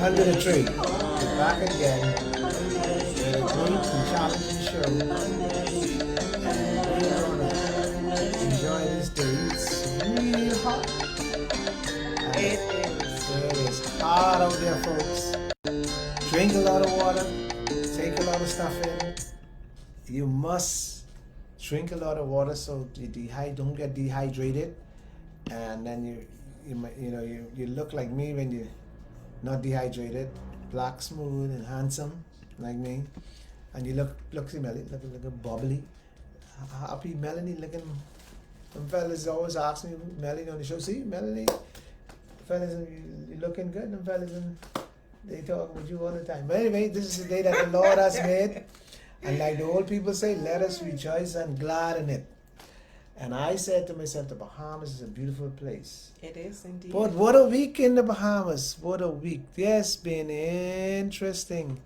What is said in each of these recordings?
under the tree. We're back again with a great and challenging show. And we're gonna enjoy this day. It's really hot. It is. It is hot out there, folks. Drink a lot of water. Take a lot of stuff in. You must drink a lot of water so you don't get dehydrated. And then you look like me when you're not dehydrated, black, smooth, and handsome like me, and you look Melanie, look bubbly, happy Melanie looking. Some fellas always ask me, Melanie on the show, see Melanie, fellas, you looking good. Them fellas, and they talk with you all the time. But anyway, this is the day that the Lord has made, and like the old people say, let us rejoice and glad in it. And I said to myself, the Bahamas is a beautiful place. It is indeed. But what a week in the Bahamas. What a week. Yes, been interesting.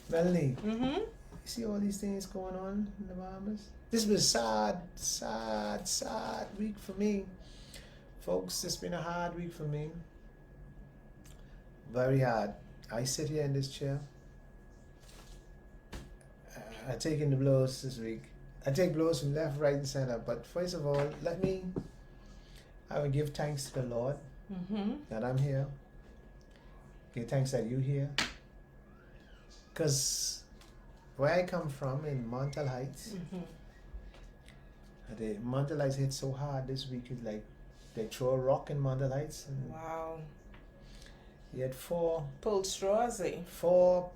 Melanie, you see all these things going on in the Bahamas? This was a sad week for me. Folks, it's been a hard week for me. Very hard. I sit here in this chair. I take in the blows this week. I take blows from left, right, and center. But first of all, I will give thanks to the Lord that I'm here. Give thanks that you're here. Because where I come from in Montel Heights, the Montel Heights hit so hard this week. It's like they throw a rock in Montel Heights. And wow. You had pulled straws, eh? Four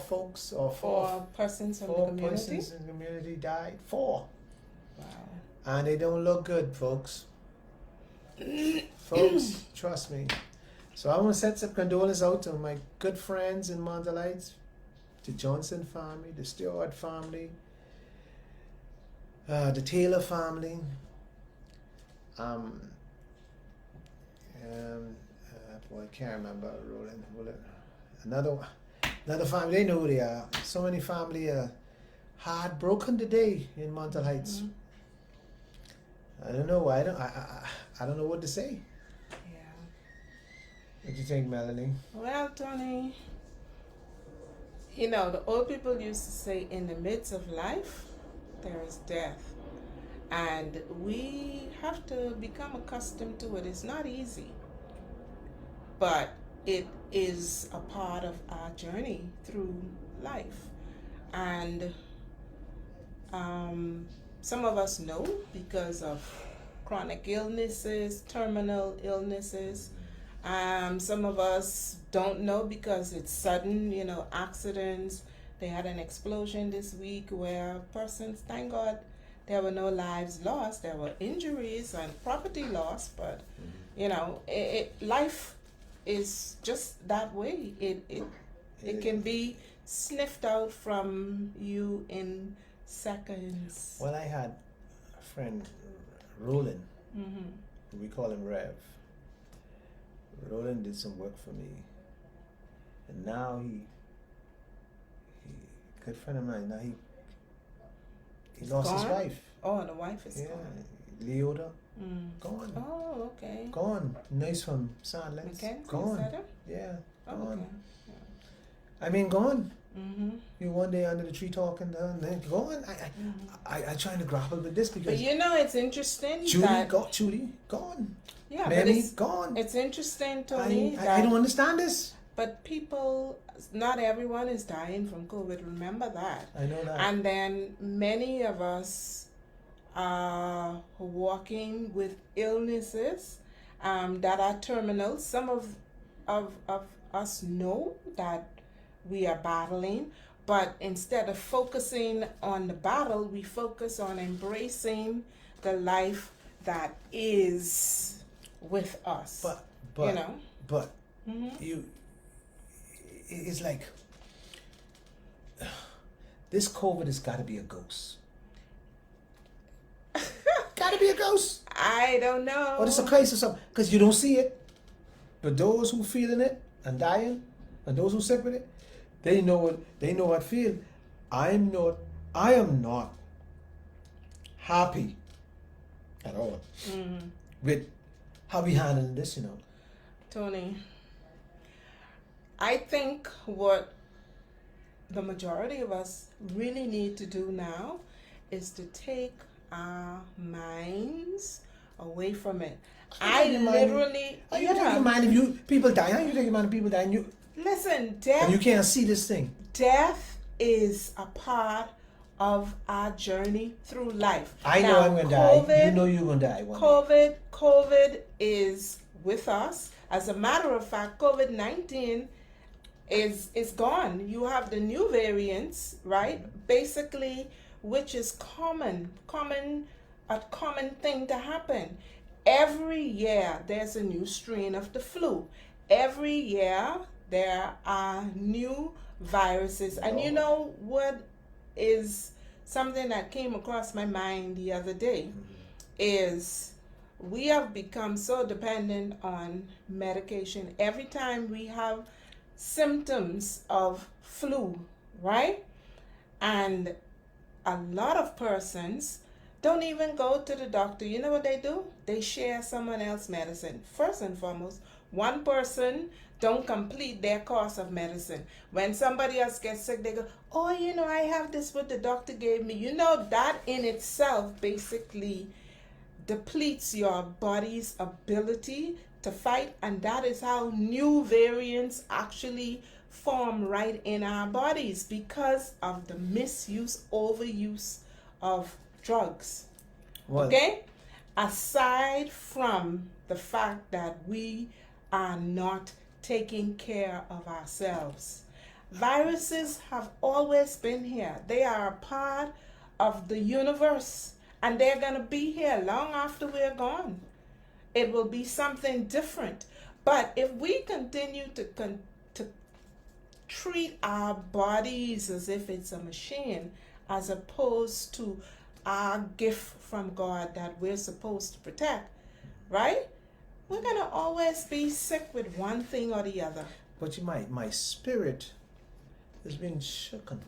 folks or four persons in the community. 4 persons in the community died. 4. Wow. And they don't look good, folks. Folks, trust me. So I want to send some condolences out to my good friends in Montel Heights, the Johnson family, the Stewart family, the Taylor family, boy, I can't remember. Another family, they know who they are. So many family are heartbroken today in Montel Heights. I don't know. I don't know what to say. Yeah. What do you think, Melanie? Well, Tony, the old people used to say, in the midst of life, there is death. And we have to become accustomed to it. It's not easy. But it is a part of our journey through life. And some of us know because of chronic illnesses, terminal illnesses. Some of us don't know because it's sudden, accidents. They had an explosion this week where persons, thank God, there were no lives lost. There were injuries and property loss, but, life is just that way. It can be sniffed out from you in seconds. Well, I had a friend, Roland. We call him Rev. Roland did some work for me, and now he good friend of mine. Now he lost his wife. Oh, the wife is gone. Leota. Gone. Oh, okay. Gone. Nice from Silence. Gone. Yeah. Gone. Okay. Yeah. I mean, gone. You one day under the tree talking to her, and then gone. I trying to grapple with this because. But it's interesting. Judy, gone. Yeah, Mammy, gone. It's interesting, Tony. I don't understand this. But people, not everyone is dying from COVID. Remember that. I know that. And then many of us are walking with illnesses that are terminal. Some of us know that we are battling, but instead of focusing on the battle, we focus on embracing the life that is with us. But it's like this COVID has got to be a ghost. Got to be a ghost. I don't know. Or it's a case or something, because you don't see it. But those who feeling it and dying, and those who sick with it, they know what feel. I am not happy at all with how we handling this, Tony, I think what the majority of us really need to do now is to take our minds away from it. I literally, Are you taking mind if you people die? Are you taking mind if people die? And you listen, and you can't see this thing. death is a part of our journey through life. I know Now, I'm gonna die. You know you're gonna die one day. COVID is with us. As a matter of fact, COVID-19 is gone. You have the new variants, right? Basically, which is a common thing to happen. Every year there's a new strain of the flu. Every year there are new viruses. And you know what is something that came across my mind the other day is we have become so dependent on medication. Every time we have symptoms of flu, right? And a lot of persons don't even go to the doctor. You know what they do? They share someone else's medicine. First and foremost, one person don't complete their course of medicine. When somebody else gets sick, they go, oh, you know, I have this what the doctor gave me. You know, that in itself basically depletes your body's ability to fight, and that is how new variants actually form right in our bodies because of the misuse, overuse of drugs. Well, okay? Aside from the fact that we are not taking care of ourselves. Viruses have always been here. They are a part of the universe, and they're going to be here long after we're gone. It will be something different. But if we continue to treat our bodies as if it's a machine, as opposed to our gift from God that we're supposed to protect, right? We're going to always be sick with one thing or the other. but my spirit has been shooken.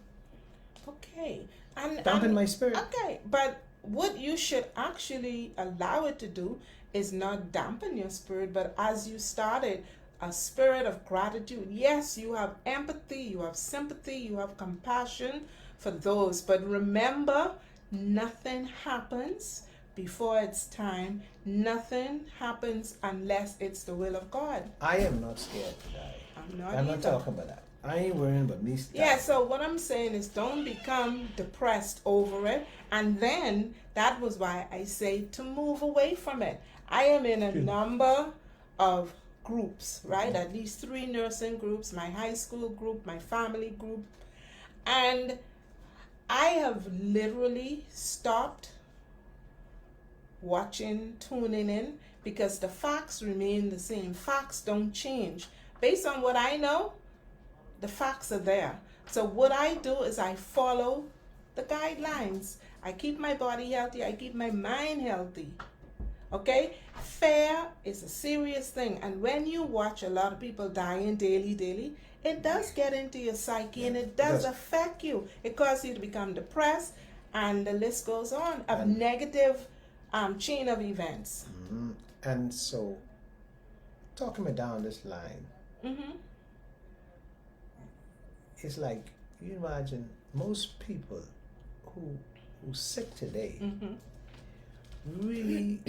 Okay. And Dampen my spirit. Okay, but what you should actually allow it to do is not dampen your spirit, but as you started, a spirit of gratitude. Yes, you have empathy, you have sympathy, you have compassion for those, but remember, nothing happens before it's time. Nothing happens unless it's the will of God. I am not scared to die. I'm not talking about that. I ain't worrying about me. Yeah, so what I'm saying is don't become depressed over it. And then that was why I say to move away from it. I am in a number of groups, right? At least 3 nursing groups, my high school group, my family group. And I have literally stopped watching, tuning in, because the facts remain the same. Facts don't change. Based on what I know, the facts are there. So what I do is I follow the guidelines. I keep my body healthy. I keep my mind healthy. Okay? Fear is a serious thing. And when you watch a lot of people dying daily, it does get into your psyche, and it does affect you. It causes you to become depressed, and the list goes on of negative chain of events. Mm-hmm. And so, talking me down this line, it's like, you imagine most people who sick today really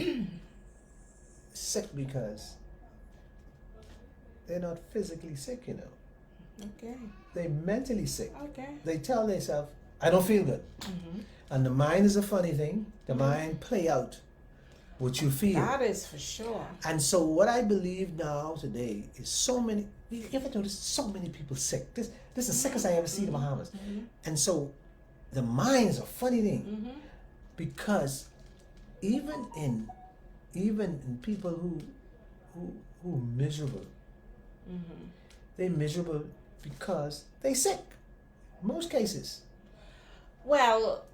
sick because they're not physically sick, you know. Okay. They're mentally sick. Okay. They tell themselves, I don't feel good. And the mind is a funny thing. The mind play out what you feel. That is for sure. And so what I believe now today is so many, you ever notice so many people sick? This is the sickest I ever see in the Bahamas. And so the mind is a funny thing, because even in people who miserable, they're miserable because they sick. Most cases. Well,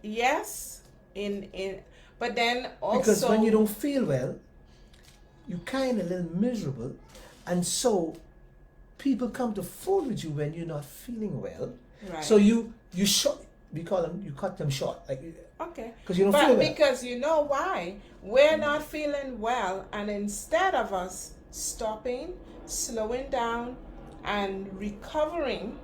yes, but then also because when you don't feel well, you kind of a little miserable, and so people come to fool with you when you're not feeling well. Right. So you cut them short, like, okay, because you don't feel well. Because you know why? We're not feeling well, and instead of us stopping, slowing down, and recovering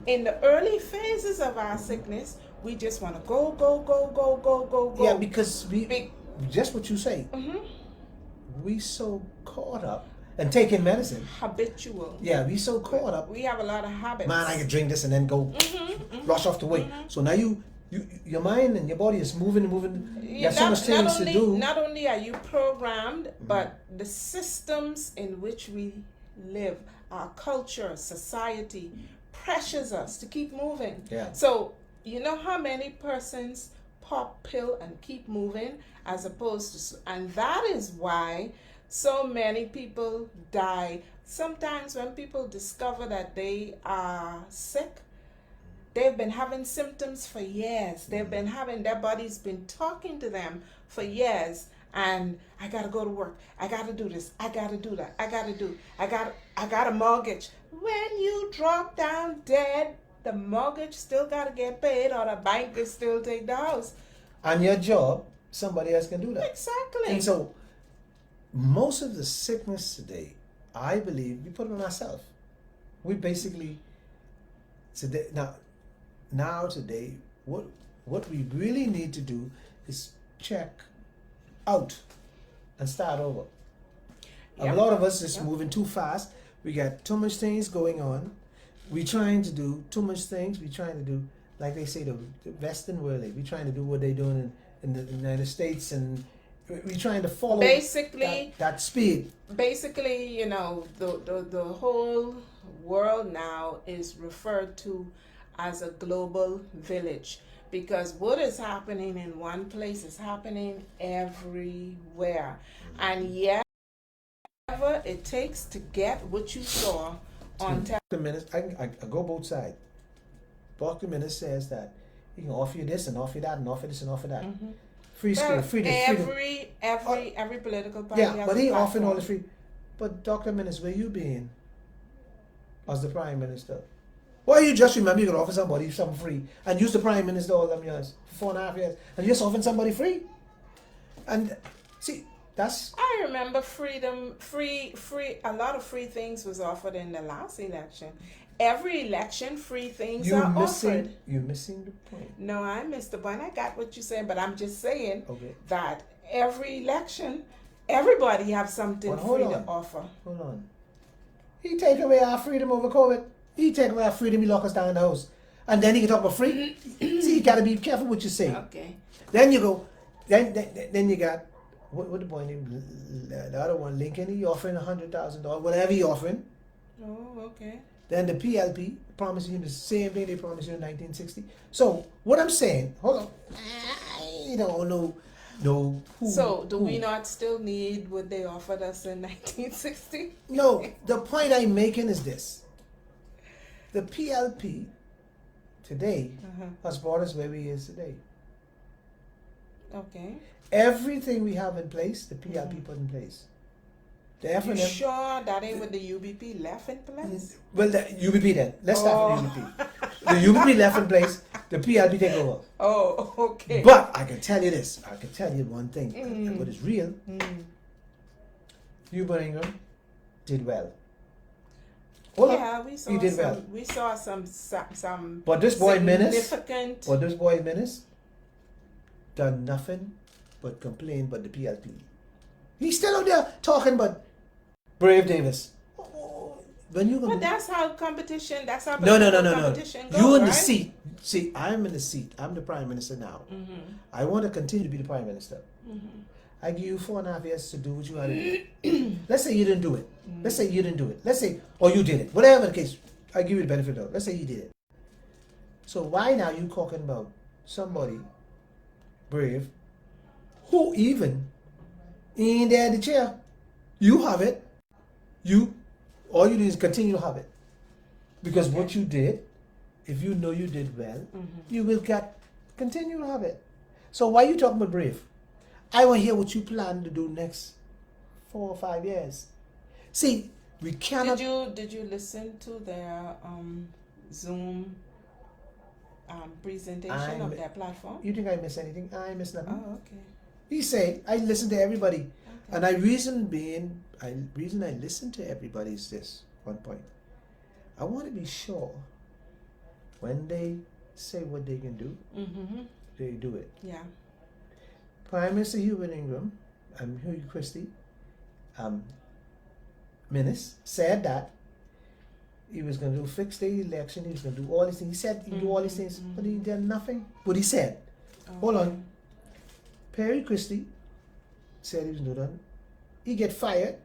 in the early phases of our sickness, we just want to go, go, go, go, go, go, go. Yeah, because just what you say, Mm-hmm. we so caught up and taking medicine. Habitual. Yeah, we so caught up. We have a lot of habits. Man, I can drink this and then go rush off the way. So now your mind and your body is moving. You have so much things to do. Not only are you programmed, but the systems in which we live, our culture, society, pressures us to keep moving. Yeah. So you know how many persons pop pill and keep moving as opposed to, and that is why so many people die. Sometimes when people discover that they are sick, they've been having symptoms for years. They've been having, their body's been talking to them for years. And I gotta go to work. I gotta do this. I gotta do that. I got a mortgage. When you drop down dead, the mortgage still gotta get paid, or the bank can still take the house. And your job, somebody else can do that. Exactly. And so most of the sickness today, I believe, we put it on ourselves. We basically today now today, what we really need to do is check out and start over. Yep. A lot of us is Yep. moving too fast. We got too much things going on. We trying to do too much things. We trying to do, like they say, the Western world. We trying to do what they doing in the United States, and we trying to follow Basically, that speed. basically, you know, the whole world now is referred to as a global village, because what is happening in one place is happening everywhere. And yet, whatever it takes to get what you saw on The minister, I go both sides. But the minister says that he can offer you this and offer you that and offer this and offer that. Free school, free this, free this. every political party Yeah, has but a he offering all platform. the free. But Dr. Minister, where you been as the Prime Minister? Why you just remember you could offer somebody something free and use the Prime Minister all them years, 4.5 years, and you just offering somebody free? And see, that's I remember freedom, free, a lot of free things was offered in the last election. Every election, free things are offered. you're missing the point. No, I missed the point. I got what you're saying, but I'm just saying Okay. that every election, everybody have something But hold free to on. offer. Hold on. He take away our freedom over COVID. He take away our freedom, he lock us down in the house. And then he can talk about free. See, you gotta be careful what you say. Okay. Then you go, then you got, what the boy name? The other one, Lincoln, he offering $100,000, whatever he offering. Oh, okay. Then the PLP promising you the same thing they promised you in 1960. So what I'm saying, hold on, I don't know who. So, do who. we not still need what they offered us in 1960? No, the point I'm making is this. The PLP today has brought us where we is today. Okay. Everything we have in place, the PLP put in place. The You F&M, sure that ain't with the UBP left in place? well, the UBP then. Let's start with the UBP. The UBP left in place, the PLP take over. Oh, okay. But I can tell you this. I can tell you one thing. And what is real. Hugh Birmingham did well. Hold yeah, on. we saw He did some. well. We saw some. But this boy Menace, significant. done nothing but complain about the PLP. He's still out there talking about Brave Davis. When you But that's how competition. That's how no. competition goes, You in the right? seat. See, I'm in the seat. I'm the Prime Minister now. I want to continue to be the Prime Minister. I give you 4.5 years to do what you had to do. Let's say you didn't do it. Let's say you didn't do it. Let's say, or you did it. Whatever the case, I give you the benefit of it. Let's say you did it. So why now you talking about somebody brave who even in there in the chair? You have it. All you do is continue to have it. Because what you did, if you know you did well, you will continue to have it. So why you talking about brave? I want to hear what you plan to do next 4 or 5 years. See, we cannot. Did you listen to their Zoom presentation of their platform? You think I miss anything? I miss nothing. Oh, okay. He said, I listen to everybody. Okay. And the reason I listen to everybody is this, one point. I want to be sure when they say what they can do, they do it. Yeah. Prime Minister Hubert Ingram, Hugh Christie, Minister, said that he was going to fix the election, he was going to do all these things. He said he'd do all these things, but he did nothing. But he said, hold on, Perry Christie said he was going to do that. He get fired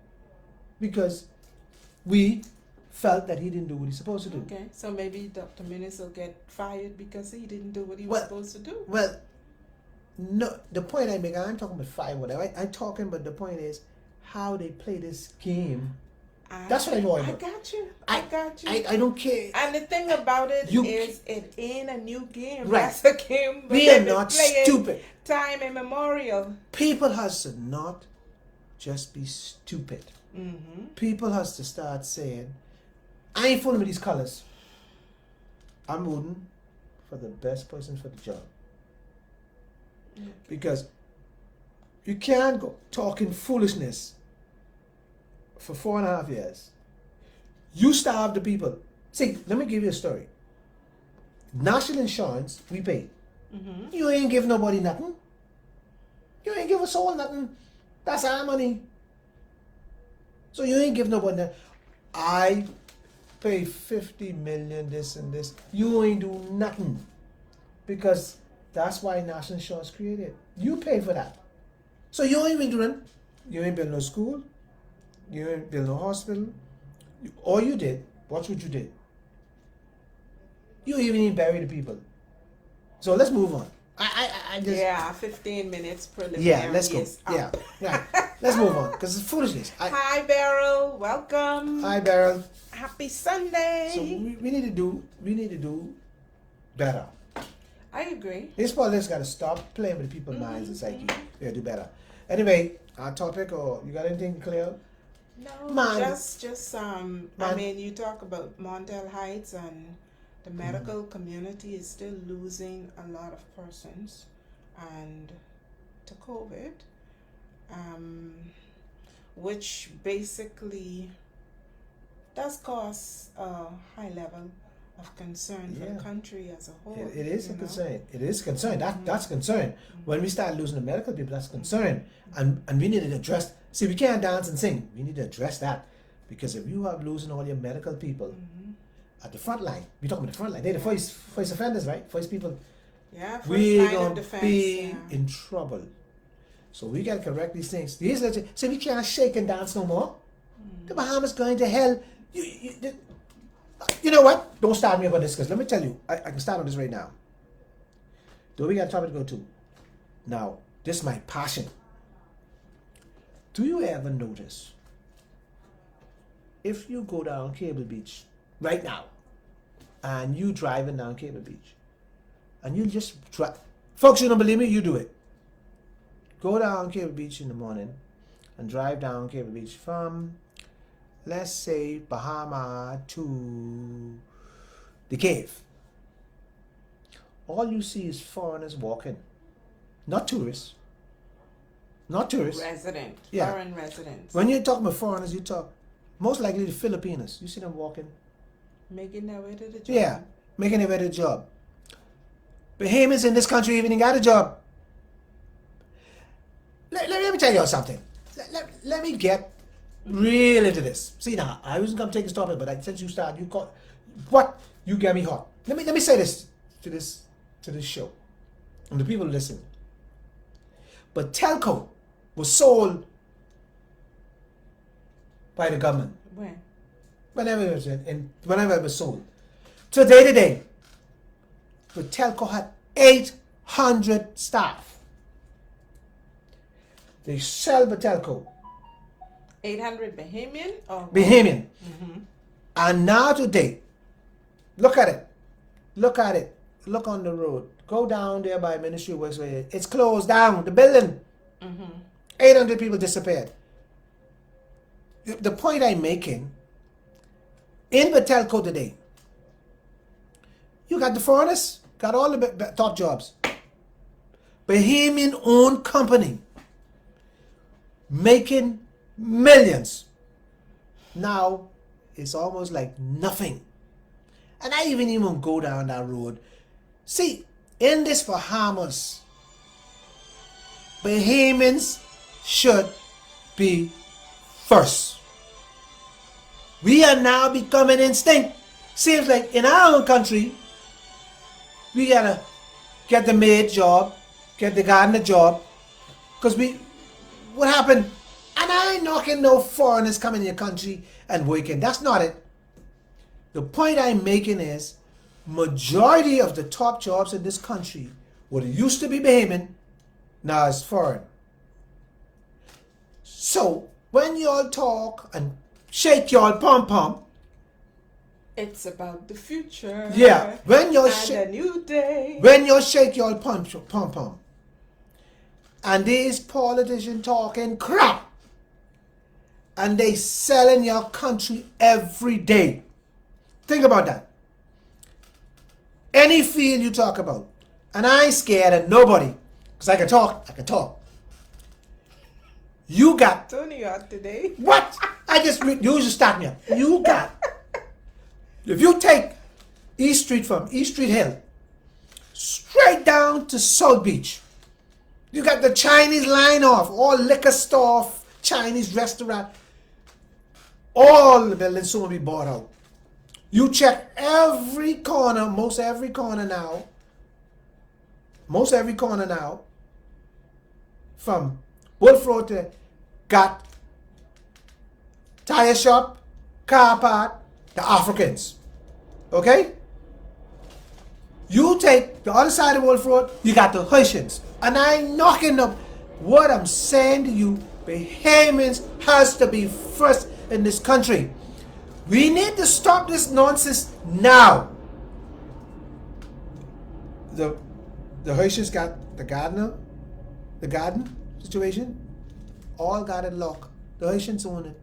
because we felt that he didn't do what he's supposed to do. Okay, so maybe Dr. Minnis will get fired because he didn't do what he was supposed to do. Well, no, the point I make, I'm talking about fire, whatever. I'm talking about the point is how they play this game. That's what I know. I got you. I got you. I don't care. And the thing about it is, it ain't a new game. Right. That's a game. We are not stupid. Time immemorial. People has to not just be stupid. People has to start saying, I ain't fooling with these colors. I'm voting for the best person for the job. Because you can't go talking foolishness for 4.5 years. You starve the people. See, let me give you a story. National insurance, we pay. You ain't give nobody nothing. You ain't give us all nothing. That's our money. So you ain't give nobody nothing. I pay 50 million this and this. You ain't do nothing. Because that's why national insurance created. You pay for that. So you ain't even doing. You ain't build no school. You ain't build no hospital. All you did, watch what you did. You even bury the people. So let's move on. I just 15 minutes preliminary. Yeah, let's go. Yeah, right. Let's move on because it's foolishness. Hi, Beryl. Welcome. Hi, Beryl. Happy Sunday. So we need to do better. I agree. This politics got to stop playing with people's minds and psyche. Yeah, do better. Anyway, our topic, or you got anything clear? No, Man. just I mean, you talk about Montel Heights, and the medical community is still losing a lot of persons and to COVID, which basically does cause a high level of concern for the country as a whole. It is a concern. It is a concern. That's a concern. When we start losing the medical people, that's a concern. And we need to address. See, we can't dance and sing. We need to address that. Because if you are losing all your medical people at the front line, we're talking about the front line. They're the first offenders, right? First people. Yeah, first we're line going of to defense. be in trouble. So we got to correct these things. So we can't shake and dance no more. The Bahamas going to hell. You know what? Don't start me about this, because let me tell you, I can start on this right now. Though we got a topic to go to. Now, this is my passion. Do you ever notice, if you go down Cable Beach right now, and you driving down Cable Beach, and you just drive, folks, you don't believe me? You do it. Go down Cable Beach in the morning, and drive down Cable Beach from, let's say, Bahamas to the cave. All you see is foreigners walking. Not tourists. Not tourists. Resident. Yeah. Foreign residents. When you're talking about foreigners, you talk most likely the Filipinos. You see them walking. Making their way to the job. Yeah, making their way to the job. Bahamians in this country even got a job. Let me tell you something. Let me get real into this. See now, I wasn't gonna take this topic, but since you started, you caught what? You get me hot. Let me say this to this show, and the people who listen. But telco was sold by the government. When? Whenever it was sold. Today, the telco had 800 staff. They sell the telco. 800 Bahamian? Or Bahamian. And now today, look at it. Look Look on the road. Go down there by Ministry of Works. It's closed down. The building. 800 people disappeared. The point I'm making, in the telco today, you got the foreigners, got all the top jobs. Bahamian owned company making millions. Now it's almost like nothing. And I even go down that road. See, in this Bahamas, Bahamians should be first. We are now becoming instinct. Seems like in our own country, we gotta get the maid job, get the gardener job, because what happened? And I ain't knocking no foreigners coming in your country and working. That's not it. The point I'm making is, majority of the top jobs in this country, what used to be Bahamian, now is foreign. So when y'all talk and shake y'all pom-pom, it's about the future. yeah, when y'all and a new day. when y'all shake y'all pom-pom, and these politicians talking crap, and they selling your country every day. Think about that. Any field you talk about, and I ain't scared of nobody, because I can talk. You got Tony out today. what? You just start me up. You got, if you take East Street from East Street Hill straight down to South Beach, you got the Chinese line off, all liquor store, Chinese restaurant, all the buildings soon will be bought out. You check every corner, most every corner now, from Wolf Road to got tire shop, car part, the Africans. Okay? You take the other side of Wolf Road, you got the Haitians. And I ain't knocking up. What I'm saying to you, Bahamians has to be first in this country. We need to stop this nonsense now. The Haitians got the garden situation, all got it locked. The Haitians own it.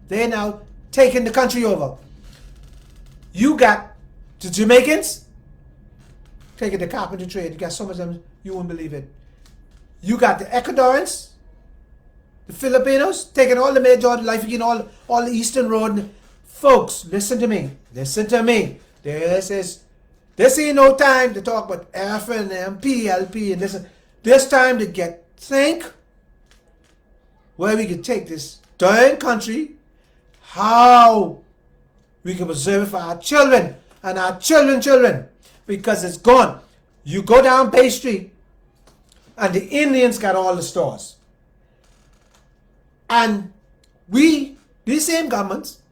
They're now taking the country over. You got the Jamaicans taking the carpentry trade. You got so much of them, you won't believe it. You got the Ecuadorians, the Filipinos, taking all the major life again, all the Eastern Road. Folks, listen to me. This ain't no time to talk about F&M, PLP, and listen. This time to think where we can take this darn country, how we can preserve it for our children and our children, because it's gone. You go down Bay Street, and the Indians got all the stores. And these same governments,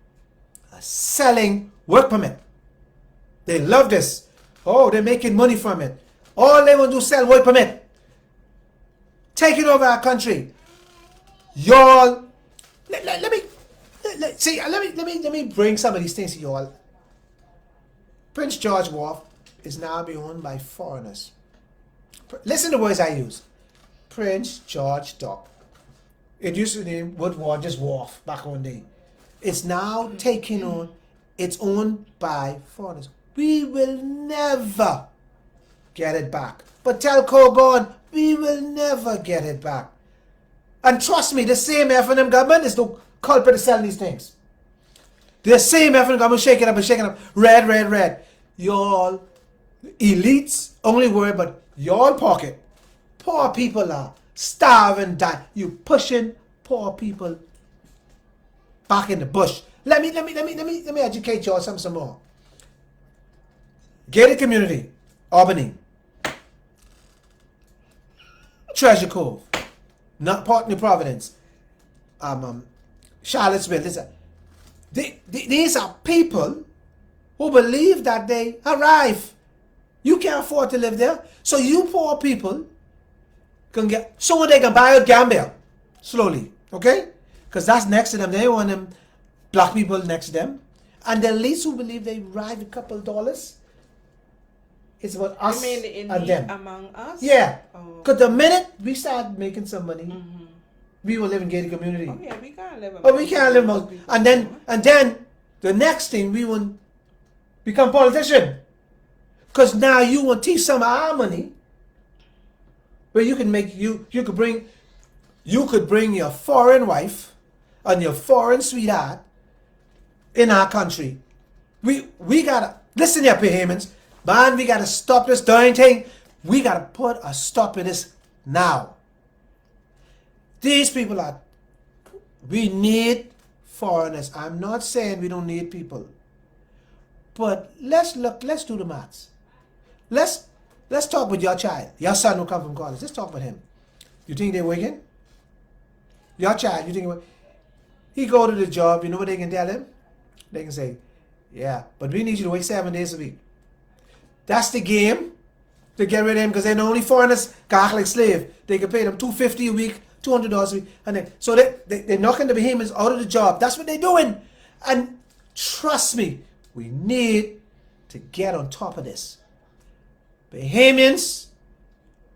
are selling work permit. They love this. Oh, they're making money from it. All they want to do is sell work permit. Taking over our country. Y'all, let me bring some of these things to y'all. Prince George Wharf is now being owned by foreigners. Listen to the words I use. Prince George Dock. It used to be named Woodward, just Wharf back on the day. It's now taking on, it's owned by foreigners. We will never get it back. But tell Cogon, we will never get it back. And trust me, the same F&M government is the culprit of selling these things. The same F&M government shaking up, red. Y'all elites only worry about your pocket. Poor people are starving, die. You pushing poor people back in the bush. Let me educate y'all some more. Gated community, Albany, Treasure Cove, not Port New Providence, Charlottesville. Listen, these are people who believe that they arrive. You can't afford to live there, so you poor people can get so they can buy a Gambia slowly, okay? Because that's next to them. They want them black people next to them, and the elites who believe they arrive a couple $. It's about us You mean the and elite them. among us? Yeah. Oh. Because the minute we start making some money, we will live in gated community. Oh yeah, we can't live. But we can't live among. And then the next thing, we will become politician. Because now you will teach some of our money, where you can make you could bring your foreign wife and your foreign sweetheart in our country. We gotta Listen here, Bahamians. Man, we got to stop this darn thing. We got to put a stop in this now. These people are, we need foreigners. I'm not saying we don't need people. But let's do the maths. Let's talk with your child. Your son who come from college. Let's talk with him. You think they're working? Your child, you think he go to the job, you know what they can tell him? They can say, yeah, but we need you to work 7 days a week. That's the game to get rid of him because they're the only foreigners can act like slave. They can pay them $250 a week, $200 a week. And then, so they're knocking the Bahamians out of the job. That's what they're doing. And trust me, we need to get on top of this. Bahamians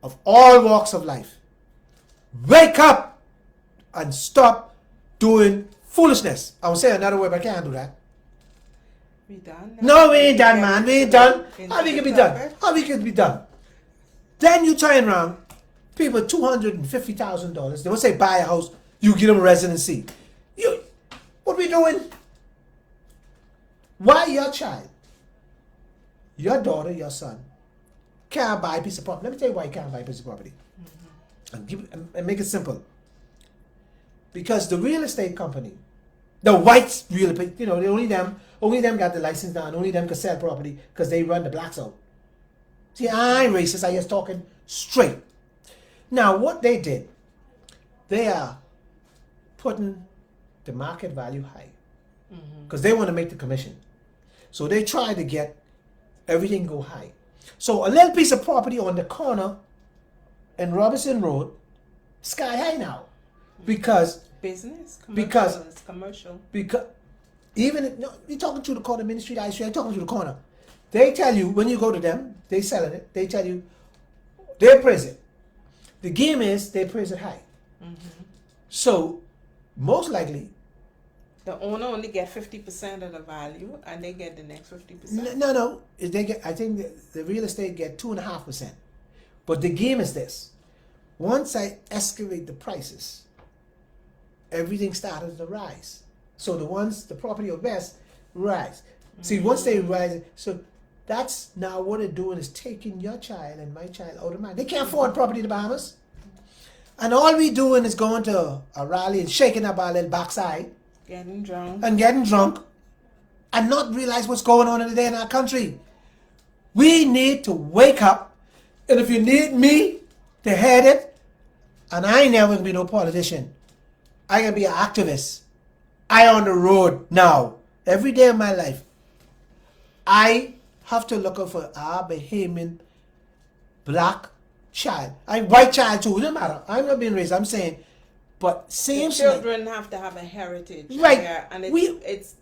of all walks of life, wake up and stop doing foolishness. I will say another word, but I can't do that. We done? No, we ain't done, man. We ain't done. How we can be done? How we can be done? Then you turn around, people $250,000. They will say buy a house. You give them a residency. What we doing? Why your child, your daughter, your son can't buy a piece of property? Let me tell you why you can't buy a piece of property. And make it simple. Because the real estate company, the whites real estate, only them got the license now, and only them can sell property because they run the blacks out. See, I ain't racist, I just talking straight. Now, what they did, they are putting the market value high because they want to make the commission. So they try to get everything go high. So a little piece of property on the corner in Robinson Road, sky high now. Because business, commercial. Because even you're talking to the corner Main Street, I Street, talking to the corner. They tell you when you go to them, they selling it. They tell you they appraise it. The game is they appraise it high. So most likely, the owner only get 50% of the value, and they get the next 50%. No. They get. I think the real estate get 2.5%. But the game is this: once I escalate the prices, everything started to rise. So the property of best rise. See, once they rise, so that's now what they're doing is taking your child and my child out of mind. They can't afford property in the Bahamas. And all we doing is going to a rally and shaking up our little backside. Getting drunk. And not realize what's going on today in our country. We need to wake up. And if you need me to head it, and I ain't never gonna be no politician. I can be an activist. I on the road now. Every day of my life. I have to look out for our Bahamian black child. I'm white child too. It doesn't matter. I'm not being racist. I'm saying, but same children have to have a heritage. Right. Yeah, and we're it's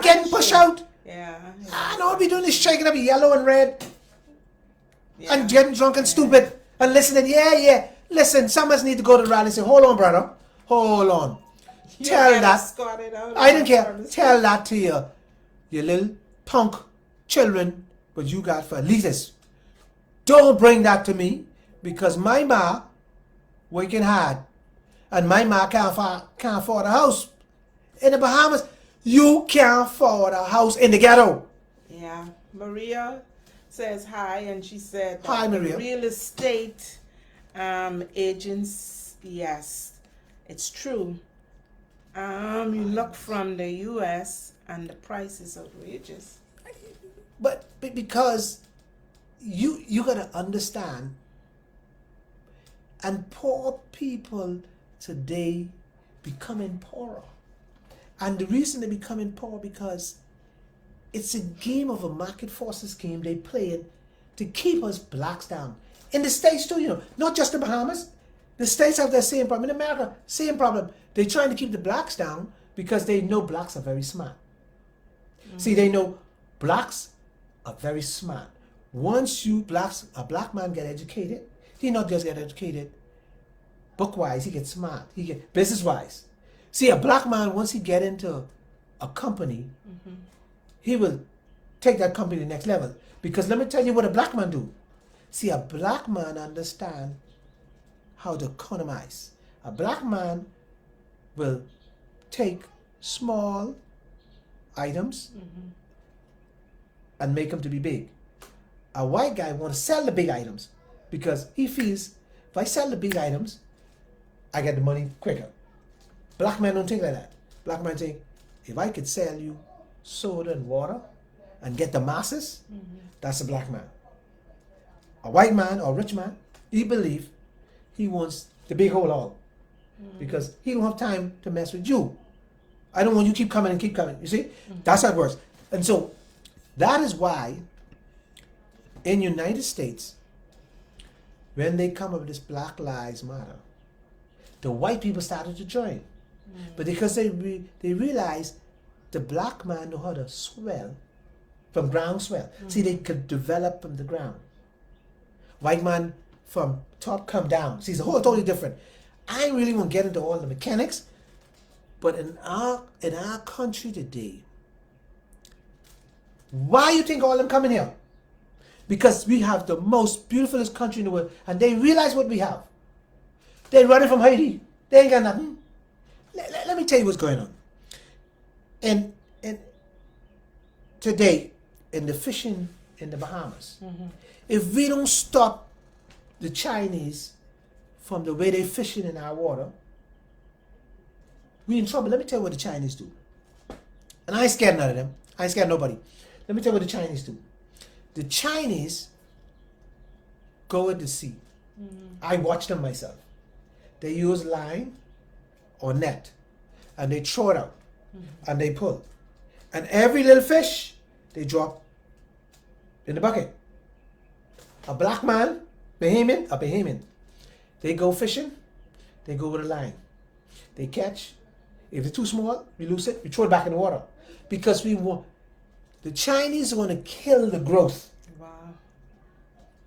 getting pushed out. Yeah. And all we doing is shaking up yellow and red. Yeah. And getting drunk and stupid. And listening, yeah. Listen, some of us need to go to the rally and say, hold on, brother. Hold on. Tell that. I don't care. Tell that to your little punk children, but you got for elitists. Don't bring that to me because my ma working hard and my ma can't afford a house. In the Bahamas, you can't afford a house in the ghetto. Yeah. Maria says hi, and she said hi, Maria. Real estate agents, yes, it's true. You look from the U.S. and the price is outrageous. But because you gotta understand, and poor people today becoming poorer, and the reason they're becoming poor because it's a game of a market forces game they play to keep us blacks down. In the States too, not just the Bahamas. The States have that same problem. In America, same problem. They're trying to keep the blacks down because they know blacks are very smart. See, they know blacks are very smart. Once a black man get educated, he not just get educated book-wise, he gets smart. He get business-wise. See, a black man, once he get into a company, he will take that company to the next level. Because let me tell you what a black man do. See, a black man understand how to economize. A black man will take small items and make them to be big. A white guy want to sell the big items because he feels if I sell the big items, I get the money quicker. Black men don't think like that. Black men think, if I could sell you soda and water and get the masses, that's a black man. A white man or rich man, he believe he wants the big whole haul because he don't have time to mess with you. I don't want you keep coming and keep coming. You see, that's how it works. And so that is why in United States, when they come up with this Black Lives Matter, the white people started to join. But because they realized the black man know how to swell from ground swell. See, they could develop from the ground. White man from top come down. See, it's a whole totally different. I really won't get into all the mechanics, but in our country today, why you think all of them coming here? Because we have the most beautifulest country in the world, and they realize what we have. They're running from Haiti. They ain't got nothing. Let me tell you what's going on. And today, in the fishing in the Bahamas, if we don't stop the Chinese from the way they're fishing in our water, we in trouble. Let me tell you what the Chinese do. And I ain't scared none of them. I ain't scared nobody. Let me tell you what the Chinese do. The Chinese go at the sea. I watch them myself. They use line or net and they throw it out and they pull. And every little fish they drop in the bucket. A black man, a Bahamian, they go fishing, they go with a line. They catch. If it's too small, we lose it, we throw it back in the water. Because the Chinese want to kill the growth. Wow.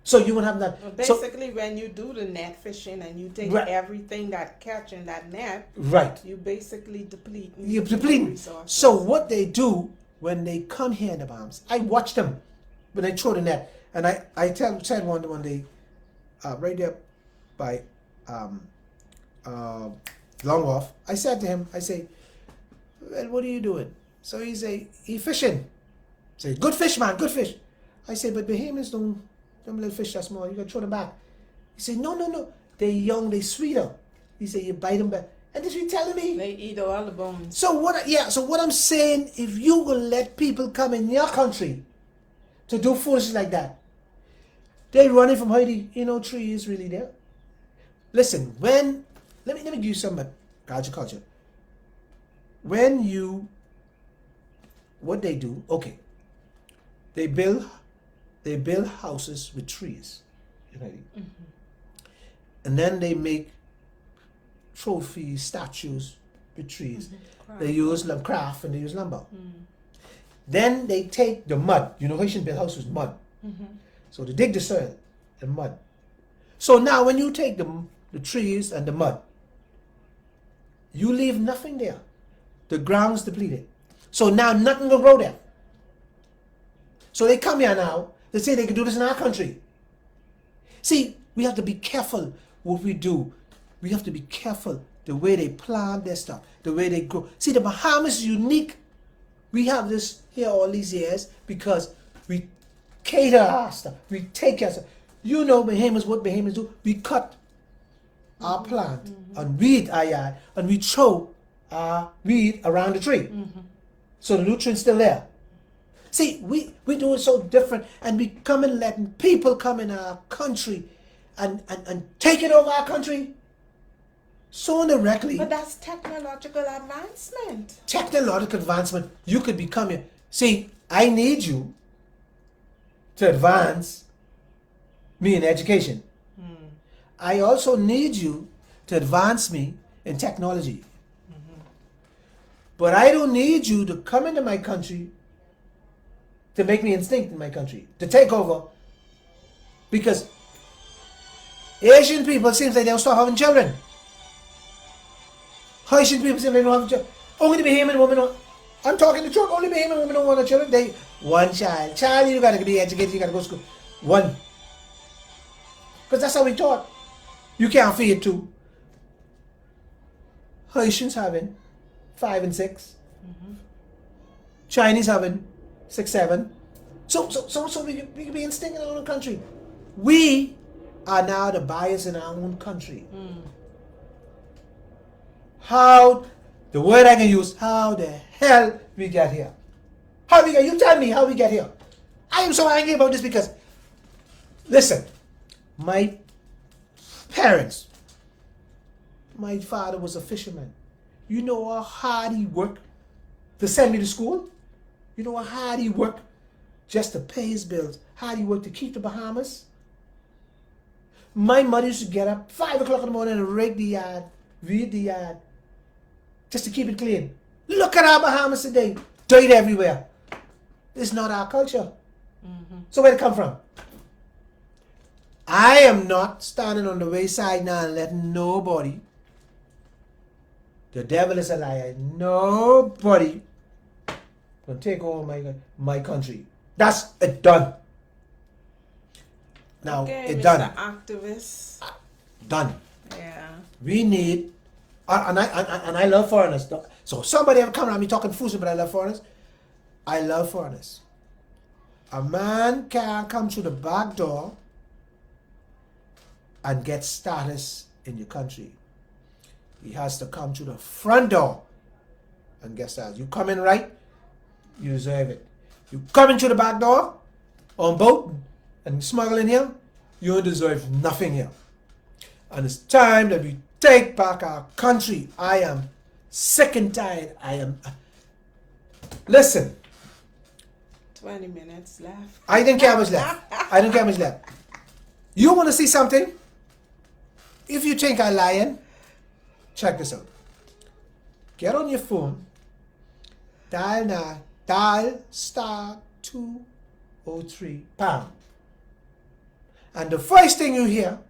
So you won't have that. Well, basically, when you do the net fishing and you take everything that catch in that net, you basically deplete. You're depleting. So what they do when they come here in the Bahamas, I watch them when they throw the net, and I said one day, right there by Long Off, I said to him, I say, well, what are you doing? So he say, he fishing. Say, good fish, man, good fish. I say, but Bahamians don't, them little fish that small, you gotta throw them back. He say, no, they're young, they're sweeter. He say, you bite them back. And this you telling me? They eat all the bones. So what I'm saying, if you will let people come in your country to do foolishness like that, they running from Haiti, tree is really there. Listen, let me give you some culture. What they do, okay, they build houses with trees, and then they make trophies, statues with trees. They use craft and they use lumber. Then they take the mud. Haitian build houses with mud. So they dig the soil and mud. So now when you take the trees and the mud, you leave nothing there. The ground's depleted. So now nothing will grow there. So they come here now, they say they can do this in our country. See, we have to be careful what we do. We have to be careful the way they plant their stuff, the way they grow. See, the Bahamas is unique. We have this here all these years because we cater our stuff. We take care of stuff. Bahamas, what Bahamians do, we cut our plant and weed our yard and we throw our weed around the tree. So the nutrient's still there. See, we do it so different, and we come and letting people come in our country and take it over our country so indirectly. But that's technological advancement. Technological advancement. You could become here. See, I need you to advance me in education. I also need you to advance me in technology. But I don't need you to come into my country to make me extinct in my country, to take over. Because Asian people seems like they'll start having children. Haitian people seem like they don't have children. Only the Bahamian women I'm talking the truth. Only Bahamian women don't want children. They one child. Child, you gotta be educated, you gotta go to school. One. Because that's how we taught. You can't feed two. Haitians having 5 and 6. Chinese having 6, 7. So we can be instinct in our own country. We are now the buyers in our own country. How, the word I can use, how the hell we get here? How we get, you tell me how we get here. I am so angry about this because, listen, my parents, my father was a fisherman. You know how hard he worked to send me to school? You know how hard he worked just to pay his bills? Hard he worked to keep the Bahamas? My mother used to get up 5 o'clock in the morning and rake the yard, weed the yard, just to keep it clean. Look at our Bahamas today. Dirt everywhere. It's not our culture. So where did it come from? I am not standing on the wayside now and letting nobody, the devil is a liar, nobody can take over my country. That's it done. Now, Okay, it Mr. done. Activist. Done. Yeah. We need, and I love foreigners. So somebody ever come around me talking foolish, but I love foreigners. I love foreigners. A man can't come through the back door and get status in your country. He has to come through the front door and get status. You come in right, you deserve it. You come in through the back door on boat and smuggle in here, you deserve nothing here. And it's time that we take back our country. I am sick and tired. Listen. 20 minutes left. I don't care how much left. I don't care how much left. You want to see something? If you think I'm lying, check this out. Get on your phone, dial star 203 pound. And the first thing you hear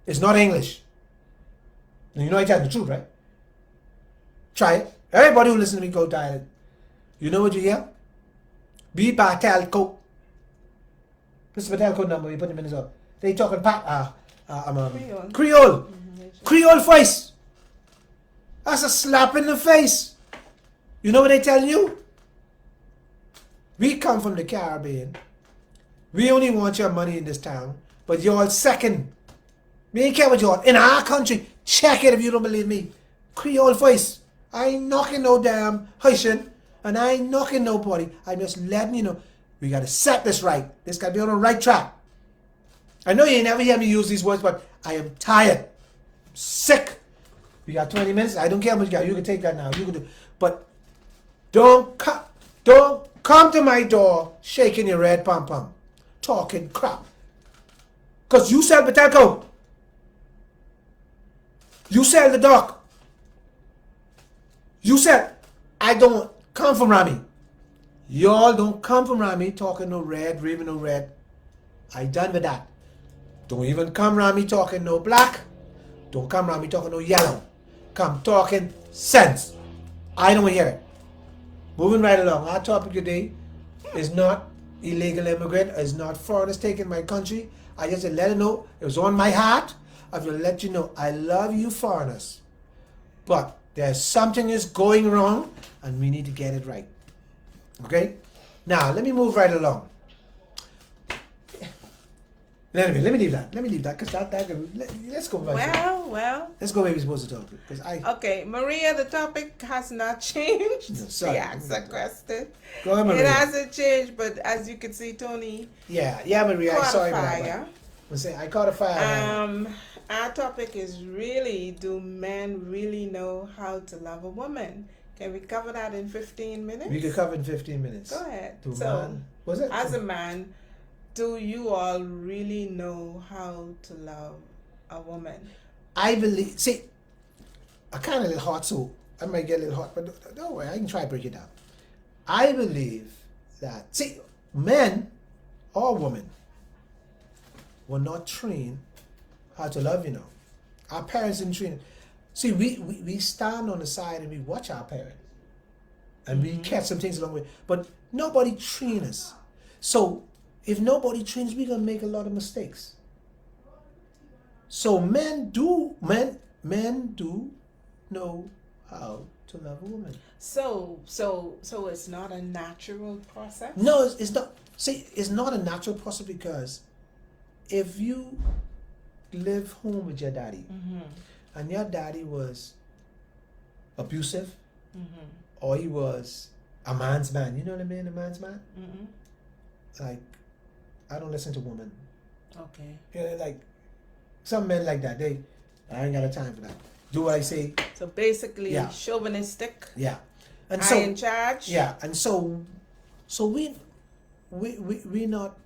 is not English. And you know I tell the truth, right? Try it. Everybody who listens to me, go dial it. You know what you hear? B Batelco. This is Batelco number. We put them in as They talking Creole. Creole voice. That's a slap in the face. You know what they telling you? We come from the Caribbean. We only want your money in this town, but you're second. We ain't care what you're in our country. Check it if you don't believe me. Creole voice. I ain't knocking no damn Haitian, and I ain't knocking nobody. I'm just letting you know we gotta set this right. This gotta be on the right track. I know you ain't never hear me use these words, but I am tired. I'm sick. We got 20 minutes. I don't care how much you got. You can take that now. You can do. But don't come to my door shaking your red pom pom, talking crap. Cause you sell potato. You sell the dock. You said, I don't come from Rami. Y'all don't come from Rami talking no red, raving no red. I done with that. Don't even come around me talking no black. Don't come around me talking no yellow. Come talking sense. I don't hear it. Moving right along. Our topic today is not illegal immigrant. It's not foreigners taking my country. I just let it know. It was on my heart. I will let you know I love you foreigners. But there's something is going wrong and we need to get it right. Okay? Now, let me move right along. Anyway, let me leave that because let's go. Well. Let's go where we're supposed to talk. Okay, Maria, the topic has not changed. No, sorry. She asked a question. Go ahead, Maria. It hasn't changed, but as you can see, Tony. Yeah, Maria. I'm sorry about that. I caught a fire. Our topic is really: do men really know how to love a woman? Can we cover that in 15 minutes? We could cover in 15 minutes. Go ahead. As a man, do you all really know how to love a woman? I believe. See, I'm kind of a little hot, so I might get a little hot, but don't worry, I can try to break it down. I believe that, men or women were not trained how to love, Our parents didn't train. See, we stand on the side and we watch our parents. And we catch some things along the way. But nobody trained us. So, if nobody trains, we're going to make a lot of mistakes. So men do know how to love a woman. So it's not a natural process? No, it's not. See, it's not a natural process because if you live home with your daddy and your daddy was abusive or he was a man's man, you know what I mean, a man's man? Like, I don't listen to women. Okay. You know, like, some men like that, I ain't got a time for that. Do what I say. So basically, Yeah. chauvinistic. Yeah. And I in charge. Yeah, and so we not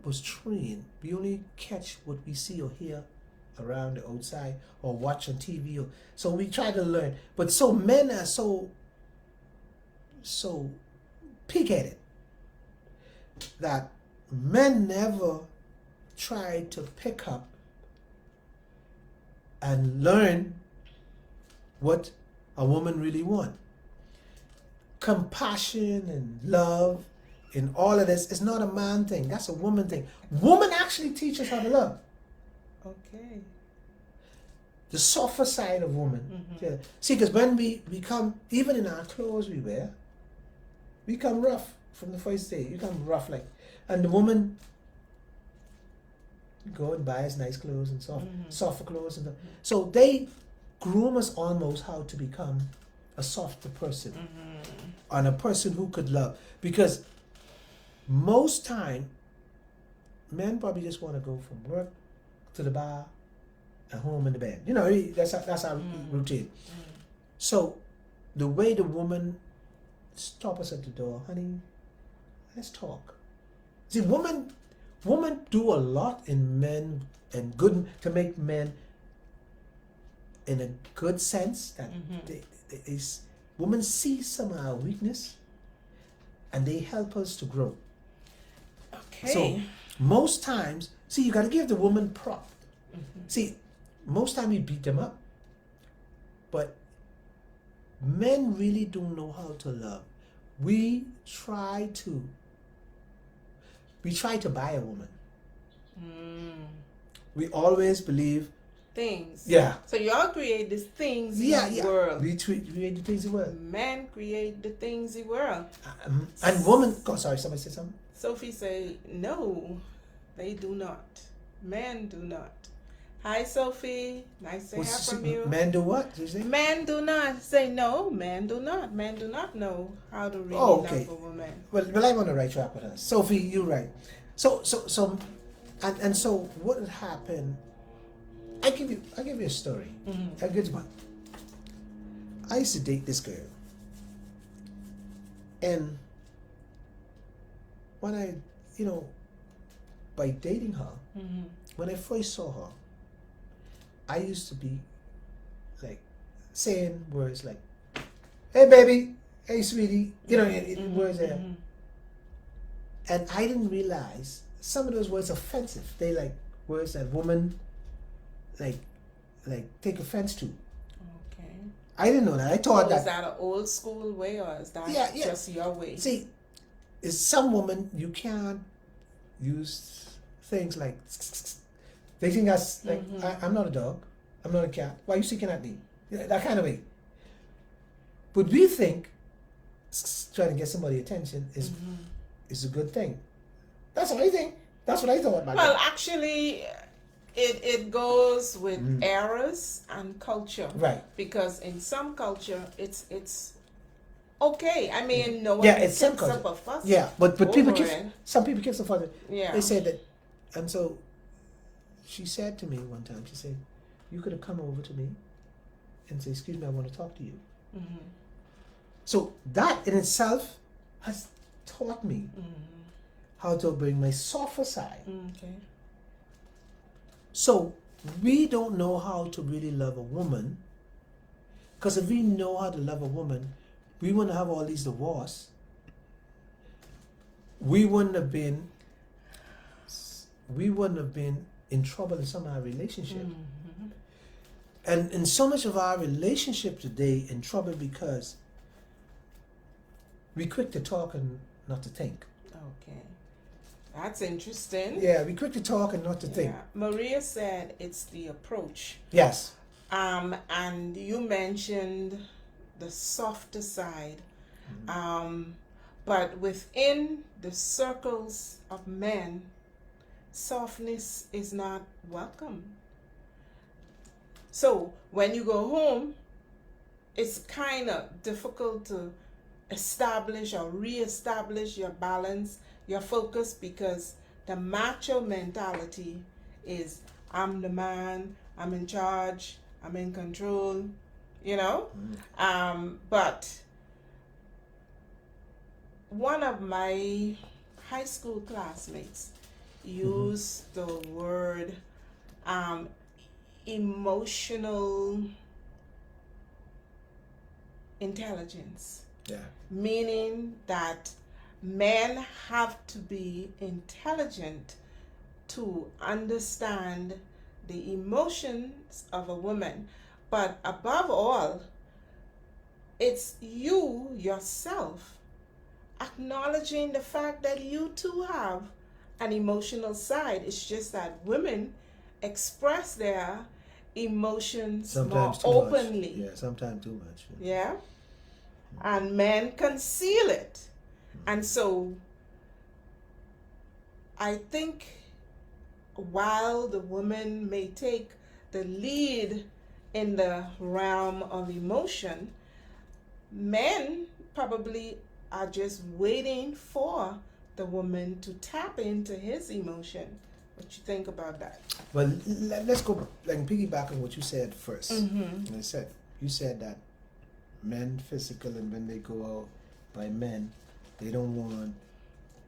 was trained. We only catch what we see or hear around the outside or watch on TV. So we try to learn. But so men are so pig-headed that men never try to pick up and learn what a woman really wants. Compassion and love and all of this is not a man thing. That's a woman thing. Woman actually teaches how to love. Okay. The softer side of woman. Yeah. See, because when we come, even in our clothes we wear, we come rough from the first day. You come rough like, and the woman go and buy us nice clothes and softer clothes and so they groom us almost how to become a softer person and a person who could love, because most time men probably just want to go from work to the bar and home in the bed. You know, that's our routine. So the way the woman stop us at the door, honey, let's talk. See, woman do a lot in men and good to make men in a good sense that women see some of our weakness and they help us to grow. Okay. So most times, see, you got to give the woman prop. See, most time we beat them up, but men really don't know how to love. We try to buy a woman. We always believe things. Yeah. So y'all create these things in the world. We create the things in the world. Men create the things in the world. And women, sorry, somebody said something? Sophie say, no, they do not. Men do not. Hi, Sophie. Nice to hear from you. Men do what? Did you say? Men do not. Say no, men do not. Men do not know how to really love a woman. Well, I'm on the right track with her. Sophie, you're right. So what had happened? I give you a story. A good one. I used to date this girl, and when I, by dating her, when I first saw her, I used to be like saying words like, "Hey, baby," "Hey, sweetie," words there. And I didn't realize some of those words offensive. They like words that women like take offense to. Okay. I didn't know that. I thought that. Is that an old school way or is that just your way? See, is some women you can't use things like they think that's like I'm not a dog, I'm not a cat. Why are you seeking at me? That kind of way. But we think trying to get somebody's attention is a good thing. That's what I think. That's what I thought about Well, actually, it goes with eras and culture. Right. Because in some culture, it's okay. I mean, no one it's kicks some up a fuss. Yeah, but people over keep it. some people keep some fun. Yeah. They said that, and so she said to me one time. She said, "You could have come over to me and say, 'Excuse me, I want to talk to you.'" So that in itself has taught me how to bring my softer side. Okay. So we don't know how to really love a woman, because if we know how to love a woman, we wouldn't have all these divorces. We wouldn't have been in trouble in some of our relationship. And in so much of our relationship today in trouble because we quick to talk and not to think. Okay. That's interesting. Yeah, we quick to talk and not to think. Maria said it's the approach. Yes. And you mentioned the softer side. But within the circles of men, softness is not welcome. So when you go home, it's kind of difficult to establish or re-establish your balance, your focus, because the macho mentality is I'm the man, I'm in charge, I'm in control, you know. But one of my high school classmates used the word emotional intelligence. Yeah. Meaning that men have to be intelligent to understand the emotions of a woman. But above all, it's you yourself acknowledging the fact that you too have an emotional side. It's just that women express their emotions Sometimes more too openly. much. Yeah, sometimes too much. Yeah. And men conceal it. And so I think while the woman may take the lead in the realm of emotion, men probably are just waiting for the woman to tap into his emotion. What you think about that? Well, let's go like piggyback on what you said 1st. And you said that men physical, and when they go out by men, they don't want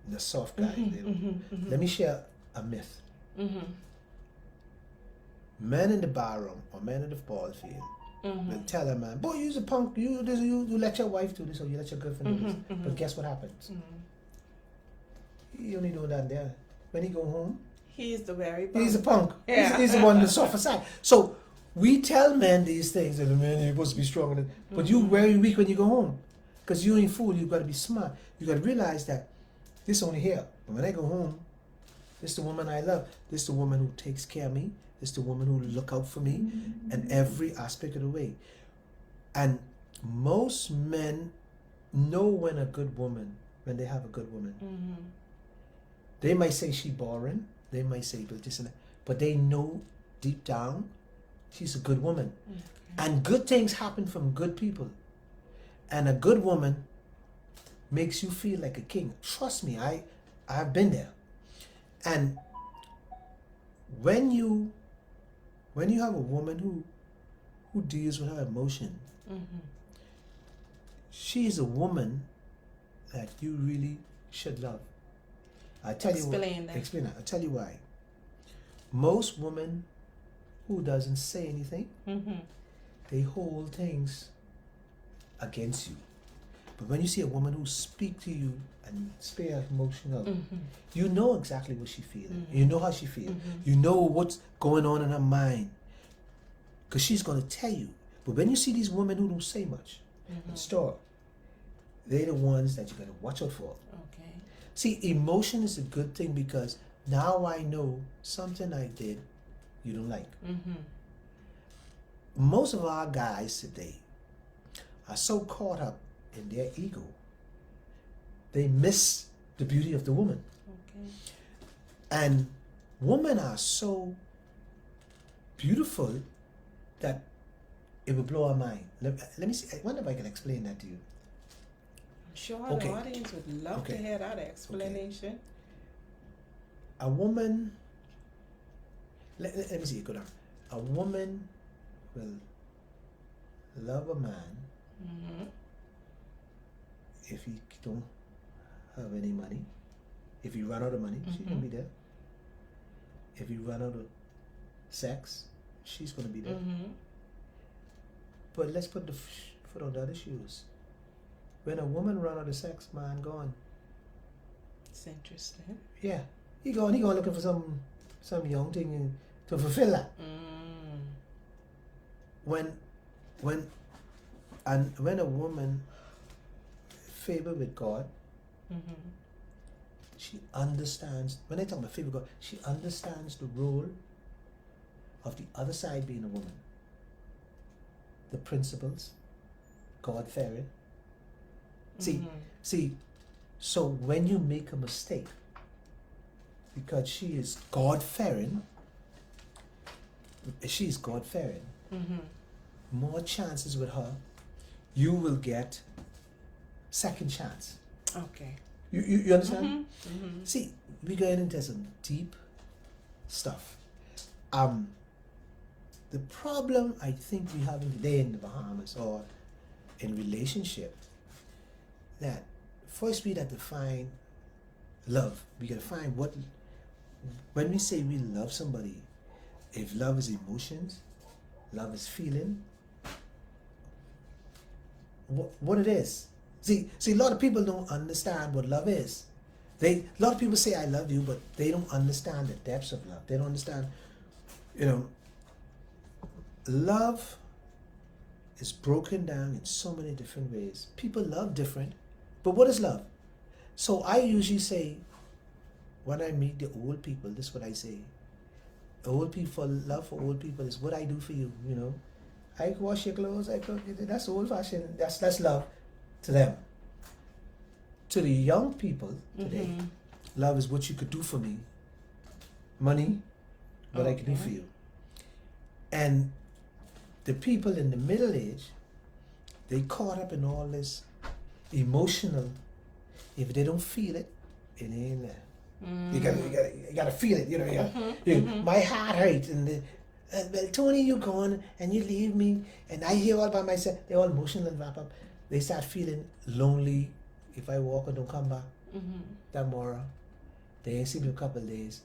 the soft guy. Let me share a myth. Men in the barroom or men in the ball field will tell a man, boy, you're a punk, you let your wife do this or you let your girlfriend do this. But guess what happens? He only doing that there. When he go home, he's the very punk. He's a punk. Yeah. He's the one on the softer side. So we tell men these things, and man, you're supposed to be strong. But you're very weak when you go home. Because you ain't fool, you've got to be smart. You got to realize that this only here. But when I go home, this is the woman I love. This is the woman who takes care of me. This is the woman who look out for me in every aspect of the way. And most men know when a good woman, when they have a good woman. They might say she boring. They might say but this and that. But they know deep down she's a good woman. And good things happen from good people. And a good woman makes you feel like a king. Trust me, I've been there. And when you have a woman who deals with her emotion, she is a woman that you really should love. I tell you Explain that. Explain that. I tell you why. Most women who doesn't say anything, they hold things against you. But when you see a woman who speak to you and spare emotional, you know exactly what she feeling. You know how she feel. You know what's going on in her mind. Because she's going to tell you. But when you see these women who don't say much in store, they're the ones that you got to watch out for. Okay. See, emotion is a good thing because now I know something I did you don't like. Most of our guys today are so caught up in their ego, they miss the beauty of the woman. Okay. And women are so beautiful that it will blow our mind. Let me see. I wonder if I can explain that to you. I'm sure Okay. the audience would love to Okay. hear that explanation. A woman, let me see, go down. A woman will love a man if he don't have any money. If he run out of money, she's gonna be there. If he run out of sex, she's gonna be there. But let's put the foot on the other shoes. When a woman run out of sex, man gone. It's interesting. Yeah, he gone looking for some young thing to fulfill that. When a woman favor with God, she understands. When I talk about favor with God, she understands the role of the other side being a woman, the principles, God-fearing. See, Mhm. see, so when you make a mistake, because she is God-fearing, Mhm. more chances with her, you will get second chance. Okay. You understand? Mhm. Mhm. See, we going into some deep stuff. The problem I think we have today in the Bahamas or in relationship, that first we have to find love. We gotta find what, when we say we love somebody, if love is emotions, love is feeling, what it is. See, a lot of people don't understand what love is. A lot of people say I love you, but they don't understand the depths of love. They don't understand, love is broken down in so many different ways. People love different, but what is love? So I usually say, when I meet the old people, this is what I say. Old people, love for old people is what I do for you, I wash your clothes, I cook, that's old fashioned, that's love to them. To the young people today, Mhm. love is what you could do for me. Money, what I can do Okay. for you. And the people in the middle age, they caught up in all this emotional. If they don't feel it, it ain't there. You gotta feel it. My heart hurts, and well, Tony, you gone and you leave me, and I here all by myself. They're all emotional and wrap up. They start feeling lonely. If I walk and don't come back tomorrow, they ain't seen me a couple of days.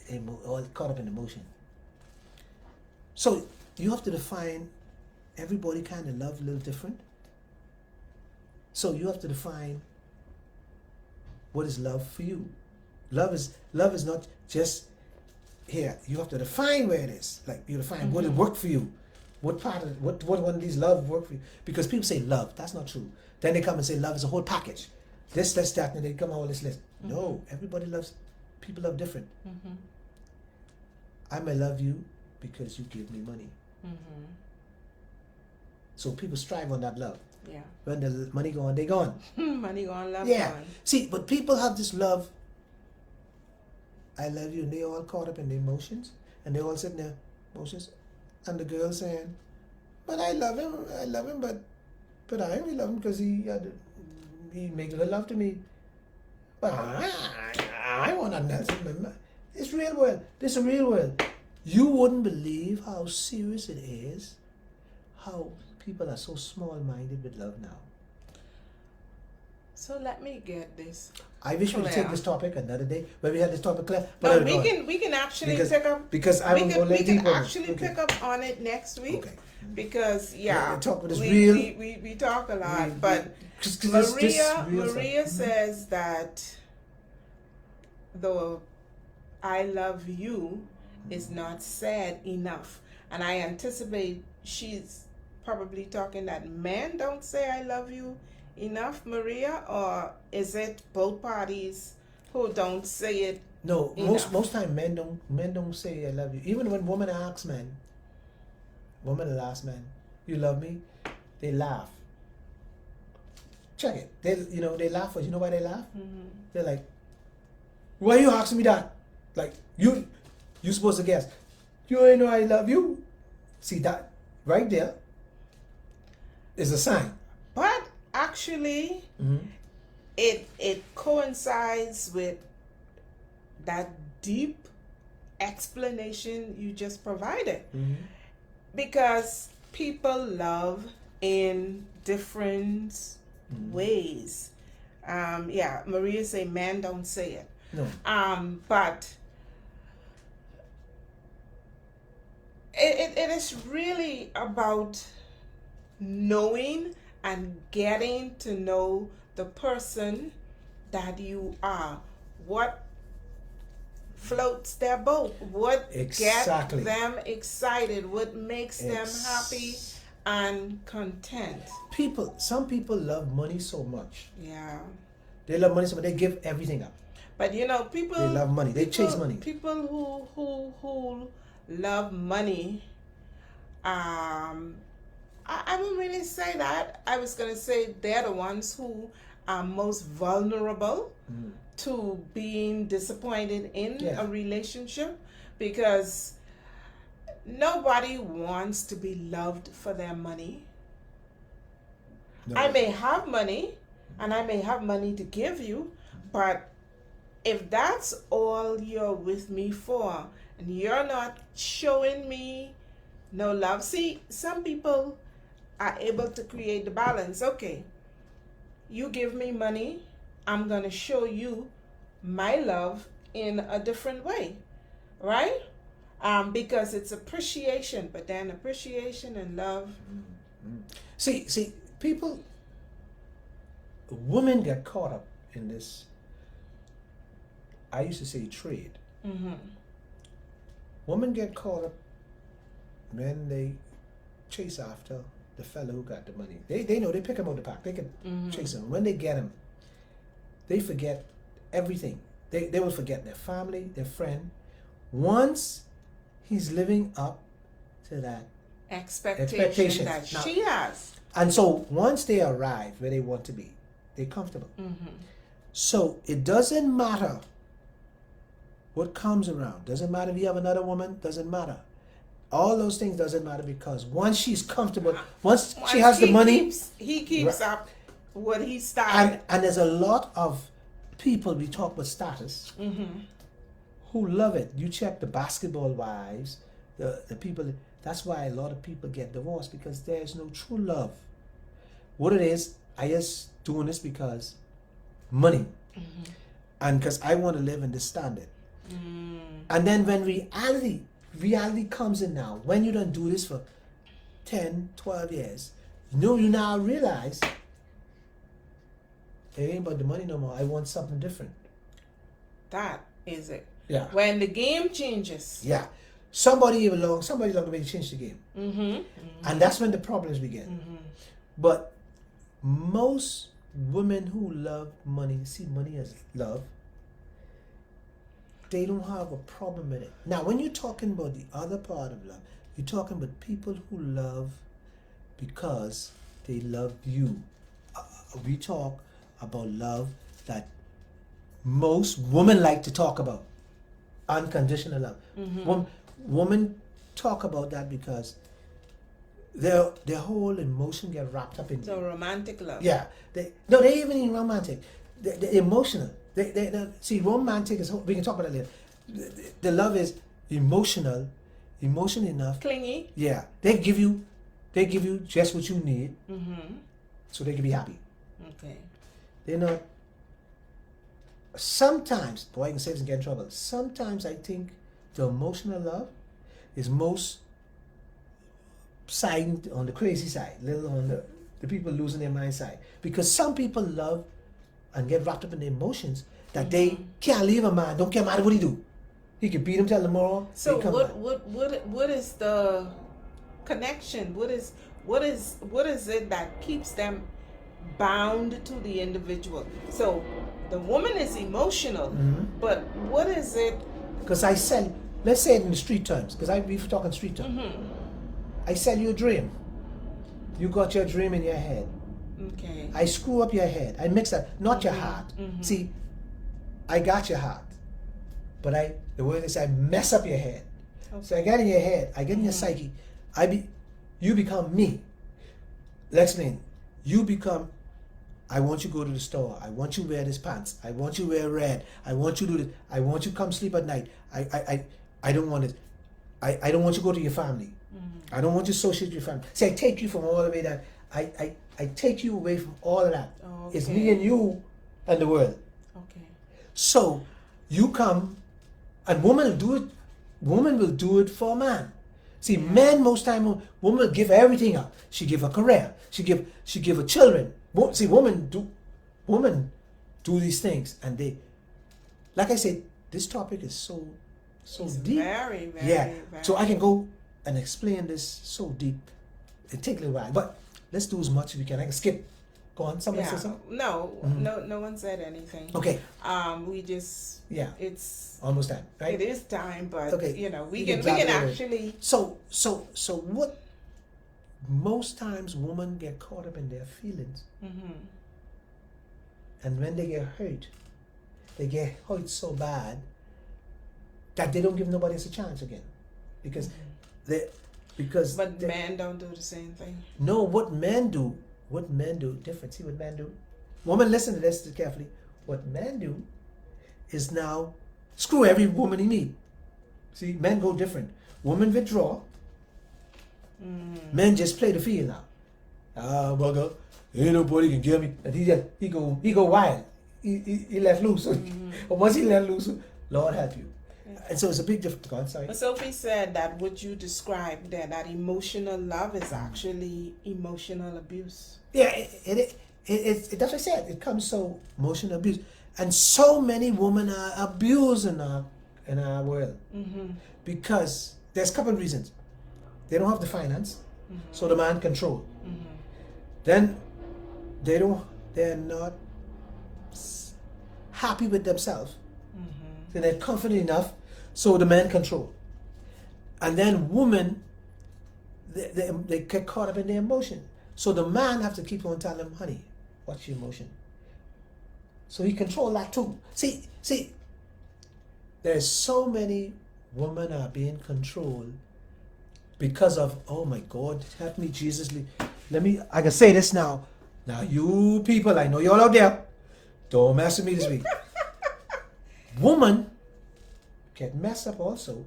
They all caught up in emotion. So you have to define. Everybody kind of love a little different. So you have to define what is love for you. Love is not just here. You have to define where it is. Like you define what it worked for you. What part of what one of these love work for you? Because people say love, that's not true. Then they come and say love is a whole package. This, that, and they come out with this list. No, everybody loves. People love different. I may love you because you give me money. So people strive on that love. Yeah. When the money gone, they gone. Money gone, love Yeah. gone. See, but people have this love. I love you, and they all caught up in the emotions, and they all sitting there, emotions, and the girl saying, "But I love him, but I only love him because he make good love to me. But I want nothing else. It's real world. This is a real world. You wouldn't believe how serious it is, how people are so small-minded with love now. So let me get this. I wish we could Clear. take this topic another day, but we had this topic clear. No, But we can actually because, pick up. because I will go we later. can actually pick up on it next week. Okay. Because The topic is real. we talk a lot, but Cause Maria says that the I love you is not said enough, and I anticipate she's probably talking that men don't say I love you enough, Maria, or is it both parties who don't say it? No, enough? most time men don't say I love you. Even when women ask men, woman will ask men, you love me? They laugh. Check it. They laugh. You know why they laugh? They're like, why you asking me that? Like you supposed to guess. You ain't know I love you. See that right there is a sign. But actually, it coincides with that deep explanation you just provided, because people love in different ways. Maria say men don't say it. No. But it is really about knowing and getting to know the person that you are. What floats their boat? What Exactly. gets them excited? What makes them happy and content? Some people love money so much. Yeah. They love money so much they give everything up. But people, They love money. They chase money. People who love money, I wouldn't really say that. I was going to say they're the ones who are most vulnerable to being disappointed in a relationship, because nobody wants to be loved for their money. No. I may have money and I may have money to give you, but if that's all you're with me for and you're not showing me no love. See, some people are able to create the balance. Okay, you give me money, I'm going to show you my love in a different way, right? Because it's appreciation, but then appreciation and love. See, people, women get caught up in this, I used to say, trade. Women get caught up when they chase after the fellow who got the money. They know, they pick him out the pack. They can chase him. When they get him, they forget everything. They will forget their family, their friend. Once he's living up to that expectation that now, she has. And so once they arrive where they want to be, they're comfortable. So it doesn't matter what comes around. Doesn't matter if you have another woman. Doesn't matter. All those things doesn't matter, because once she's comfortable, once she has the money, he keeps up what he started. And there's a lot of people, we talk about status, who love it. You check the basketball wives, the people. That's why a lot of people get divorced, because there's no true love. What it is, I just doing this because money, and because I want to live in this standard. And then when reality comes in now, when you don't do this for 10, 12 years, you now realize it ain't about the money no more. I want something different. That is it. Yeah. When the game changes. Yeah. Somebody's along the way to change the game. And that's when the problems begin. But most women who love money, see money as love, they don't have a problem with it. Now, when you're talking about the other part of love, you're talking about people who love because they love you. We talk about love that most women like to talk about. Unconditional love. Women talk about that because their whole emotion get wrapped up in so romantic love. Yeah. They even ain't romantic. They're emotional. See, romantic is, we can talk about that later. The love is emotional enough. Clingy. Yeah. They give you just what you need, so they can be happy. Okay. They're not. Sometimes, boy, I can say this and get in trouble. Sometimes I think the emotional love is most side on the crazy side, little on the people losing their mind side. Because some people love and get wrapped up in the emotions that they can't leave a man. Don't care matter what he do. He can beat him till tomorrow. So what is the connection? What is it that keeps them bound to the individual? So the woman is emotional, but what is it? Because I sell, let's say it in street terms, because we're talking street terms. I sell you a dream. You got your dream in your head. Okay. I screw up your head. I mix that, not your heart. See, I got your heart, but the word is I mess up your head. Okay. So I get in your head, I get in your psyche. You become me. Let's explain. You become. I want you to go to the store. I want you to wear this pants. I want you to wear red. I want you to do this. I want you to come sleep at night. I don't want it. I don't want you to go to your family. I don't want you to associate with your family. See, I take you from all the way that I take you away from all of that. Okay. It's me and you and the world. Okay. So you come, and woman will do it. Woman will do it for a man. See, men most time, woman will give everything up. She give her career. She give her children. See, women do these things, and they, like I said, this topic is so it's deep. Very, very, yeah. very. So I can go and explain this so deep. It take a little while, but let's do as much as we can. I can skip. Go on. Somebody say something? No, no one said anything. Okay. We just. Yeah. It's almost time, right? It is time, but okay. we can actually. So what most times women get caught up in their feelings. And when they get hurt so bad that they don't give nobody else a chance again. Because men don't do the same thing. No, what men do different. See what men do? Woman, listen to this carefully. What men do is now screw every woman he meet. See, men go different. Women withdraw. Men just play the field now. Bugger, ain't nobody can get me. And he go wild. He let loose. But once he let loose, Lord help you. Yeah. And so it's a big difference. God, sorry. But Sophie said that what you described there, that emotional love is actually emotional abuse. Yeah, that's what I said. It comes so emotional abuse. And so many women are abused in our world. Because there's a couple of reasons. They don't have the finance, so the man control. Then they're not happy with themselves. Then they're confident enough, so the man control. And then women, they get caught up in their emotion. So the man have to keep on telling them, honey, what's your emotion? So he control that too. See, there's so many women are being controlled because of, oh my God, help me, Jesus. I can say this now. Now you people, I know you're out there. Don't mess with me this week. Woman get messed up also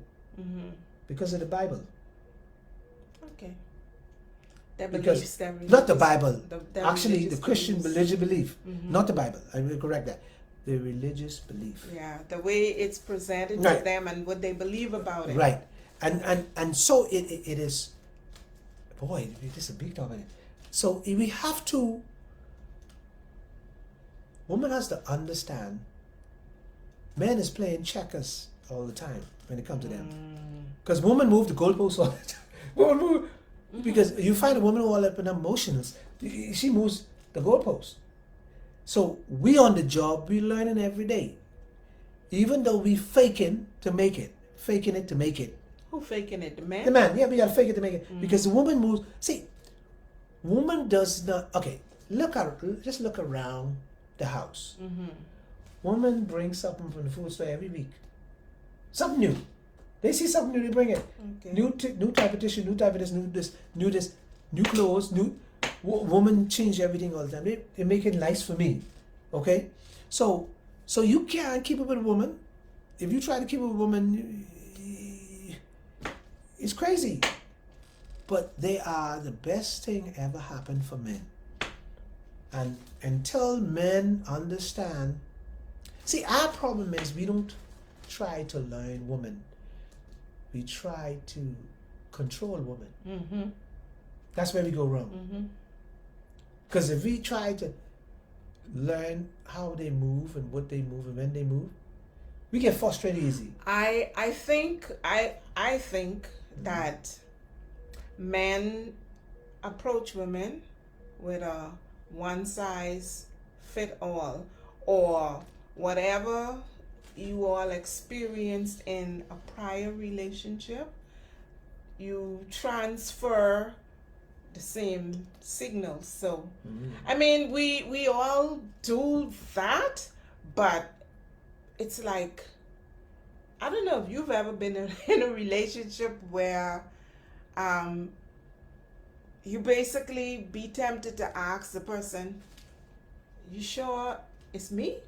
because of the Bible. Okay. Their because beliefs, not the Bible. Actually, the Christian beliefs. religious belief. Not the Bible. I will correct that. The religious belief. Yeah, the way it's presented Right. to them and what they believe about it. Right. And so it is, boy, this is a big topic. So we have to, woman has to understand, men is playing checkers all the time when it comes to them. Because women move the goalposts all the time. Women move, because you find a woman all up in emotions, she moves the goalposts. So we on the job, we learning every day. Even though we faking to make it. Faking it to make it. Who faking it? The man? The man, yeah, we gotta fake it to make it. Because the woman moves. See, woman does not. Okay, just look around the house. Woman brings something from the food store every week. Something new. They see something new, they bring it. Okay. New type of tissue, new type of this, new clothes, new. Woman change everything all the time. They make it nice for me. Okay, so you can't keep up with a woman. If you try to keep up with a woman, it's crazy. But they are the best thing ever happened for men. And until men understand, see, our problem is we don't try to learn women. We try to control women. That's where we go wrong. Because if we try to learn how they move and what they move and when they move, we get frustrated easy. I think that men approach women with a one size fit all, or whatever you all experienced in a prior relationship, you transfer the same signals. So I mean, we all do that, but it's like, I don't know if you've ever been in a relationship where you basically be tempted to ask the person, you sure it's me?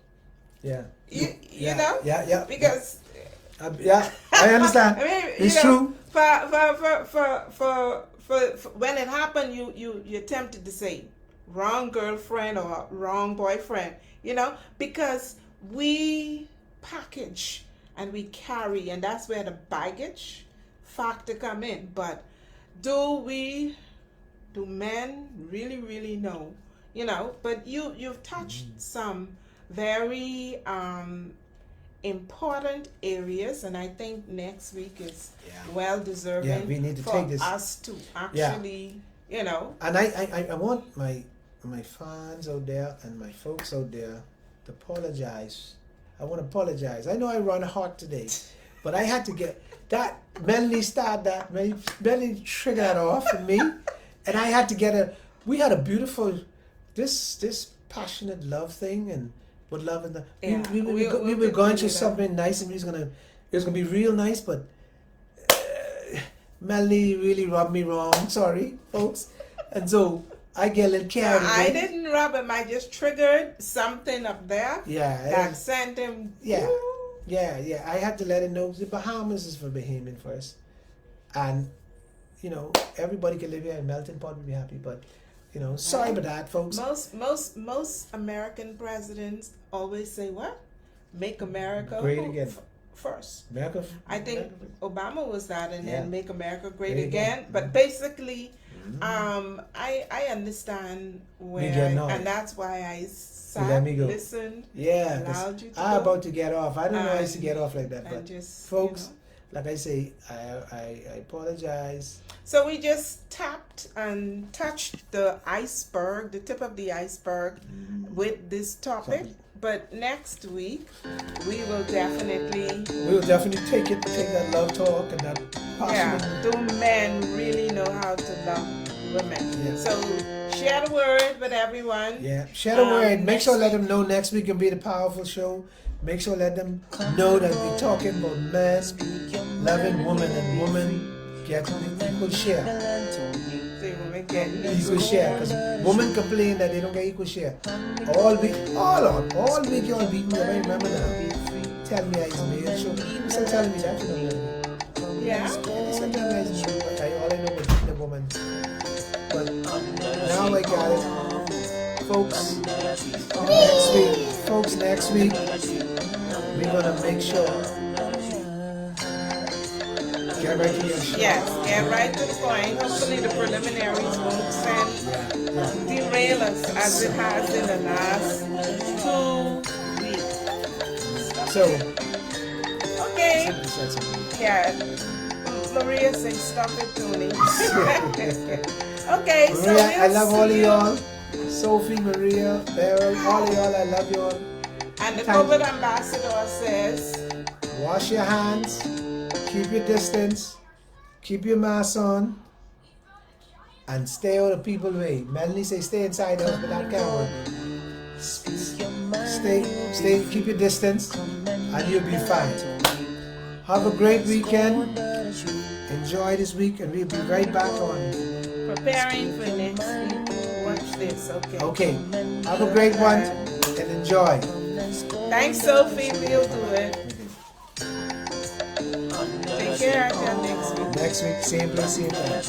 Yeah. You know? Yeah. Because yeah, I understand. I mean, it's true. For when it happened, you're tempted to say wrong girlfriend or wrong boyfriend, because we package and we carry, and that's where the baggage factor come in. But do men really know? But you've touched some very important areas, and I think next week is well deserving. Yeah, we need to for take this. us to actually, And I want my fans out there and my folks out there to apologize. I want to apologize. I know I run hot today, but I had to get that Melanie start that Melanie trigger that off for me, and I had to get we had a beautiful, this passionate love thing, and with love and the, Yeah, we were going through something nice, and it was gonna be real nice, but Melanie really rubbed me wrong. Sorry, folks, and so I get a little carried away. I didn't rub him. I just triggered something up there. Yeah, that sent him. Yeah, yeah. I had to let him know the Bahamas is for Bahamian first, and you know everybody can live here in Melton Pot and be happy. But you know, sorry about that, folks. Most American presidents always say what? Make America great again. First. America. I think Obama was that, and then Make America Great Great Again. But basically, I understand where, and that's why I sat, listened, allowed you to I'm go. about to get off. I don't know how I used to get off like that, but just, folks, like I say, I apologize. So we just tapped and touched the iceberg, the tip of the iceberg, with this topic. But next week, we will definitely take that love talk and that passion. Yeah, do men really know how to love women? Yeah. So share the word with everyone. Yeah, share the word. Make sure let them know next week can be the powerful show. Make sure let them know that we're talking about men loving women and women getting equal share. Equal share, because women complain that they don't get equal share. All week y'all beat me. I remember now. Tell me I is male show. You still telling me that, you know. Yeah. They still telling me I is male, but all I know is beating a woman. But now I got it. Folks, next week, we're gonna make sure. Get right to your show. Yes, get right to the point. Hopefully the preliminaries won't derail us as it has in the last 2 weeks. So, okay. Yeah. Maria says stop it, Tony. Okay, Maria, so I love all of y'all. Sophie, Maria, Beryl, all of y'all, I love y'all. And the COVID ambassador says, wash your hands. Keep your distance, keep your mask on, and stay out of people's way. Melanie say stay inside the house, but that can't work. Stay, keep your distance, and you'll be fine. Have a great weekend. Enjoy this week, and we'll be right back on. Preparing for next week. Watch this, okay? Okay. Have a great one, and enjoy. Thanks, Sophie. We'll do it. Take care until next week. Next week, same place, same time.